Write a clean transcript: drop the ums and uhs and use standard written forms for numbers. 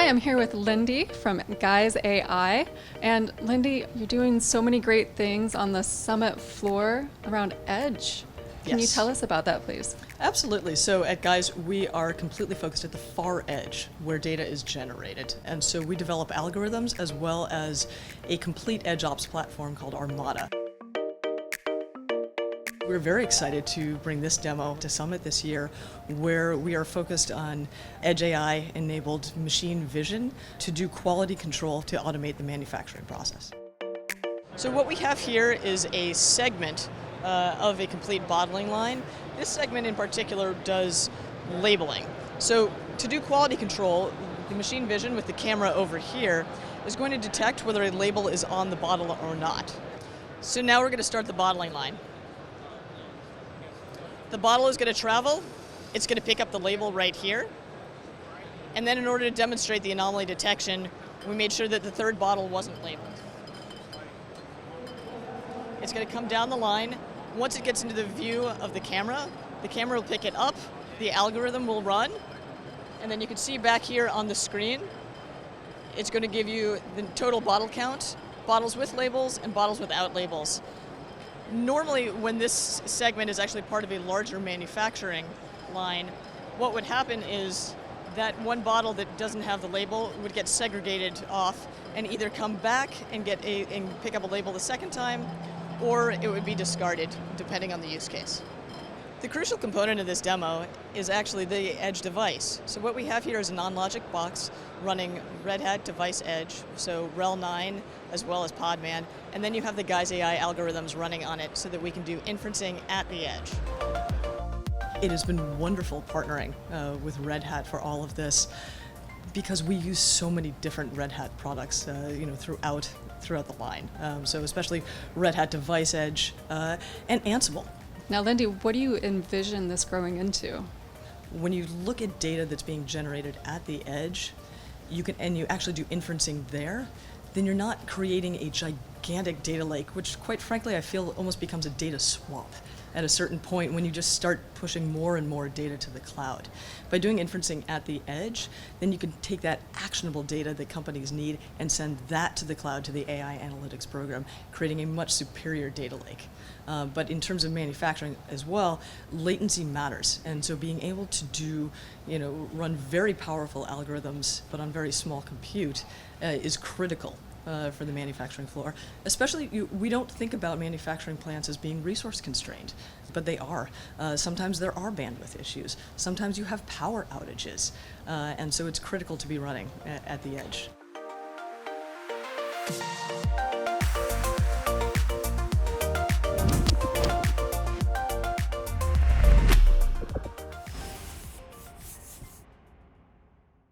I'm here with Lindi from Guise.AI. And Lindi, you're doing so many great things on the summit floor around Edge. Can you Yes. tell us about that, please? Absolutely. So at Guise, we are completely focused at the far edge where data is generated. And so we develop algorithms as well as a complete edge ops platform called Armada. We're very excited to bring this demo to Summit this year, where we are focused on Edge AI-enabled machine vision to do quality control to automate the manufacturing process. So what we have here is a segment of a complete bottling line. This segment in particular does labeling. So to do quality control, the machine vision with the camera over here is going to detect whether a label is on the bottle or not. So now we're going to start the bottling line. The bottle is going to travel, it's going to pick up the label right here, and then in order to demonstrate the anomaly detection, we made sure that the third bottle wasn't labeled. It's going to come down the line. Once it gets into the view of the camera will pick it up, the algorithm will run, and then you can see back here on the screen, it's going to give you the total bottle count, bottles with labels and bottles without labels. Normally, when this segment is actually part of a larger manufacturing line, what would happen is that one bottle that doesn't have the label would get segregated off and either come back and pick up a label the second time, or it would be discarded, depending on the use case. The crucial component of this demo is actually the Edge device. So what we have here is a non-logic box running Red Hat Device Edge, so RHEL 9 as well as Podman, and then you have the Guise.AI algorithms running on it so that we can do inferencing at the edge. It has been wonderful partnering with Red Hat for all of this because we use so many different Red Hat products throughout the line. So especially Red Hat Device Edge and Ansible. Now, Lindi, what do you envision this growing into? When you look at data that's being generated at the edge, you actually do inferencing there, then you're not creating a gigantic data lake, which quite frankly I feel almost becomes a data swamp at a certain point when you just start pushing more and more data to the cloud. By doing inferencing at the edge, then you can take that actionable data that companies need and send that to the cloud, to the AI analytics program, creating a much superior data lake. But in terms of manufacturing as well, latency matters. And so being able to run very powerful algorithms, but on very small compute, is critical for the manufacturing floor. Especially, we don't think about manufacturing plants as being resource constrained, but they are. Sometimes there are bandwidth issues. Sometimes you have power outages. And so it's critical to be running at the edge.